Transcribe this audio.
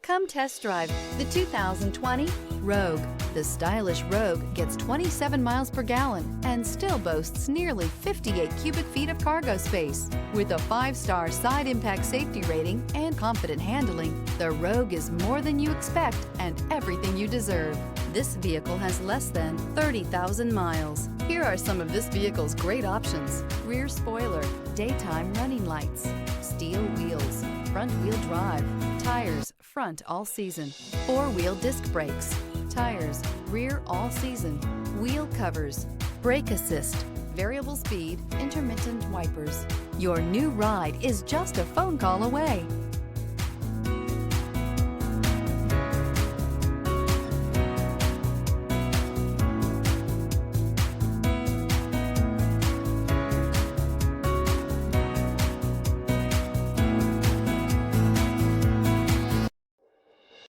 Come test drive the 2020 Rogue. The stylish Rogue gets 27 miles per gallon and still boasts nearly 58 cubic feet of cargo space. With a 5-star side impact safety rating and confident handling, the Rogue is more than you expect and everything you deserve. This vehicle has less than 30,000 miles. Here are some of this vehicle's great options: rear spoiler, daytime running lights, steel wheels, front-wheel drive, tires front all season, 4-wheel disc brakes, tires rear all season, wheel covers, brake assist, variable speed, intermittent wipers. Your new ride is just a phone call away.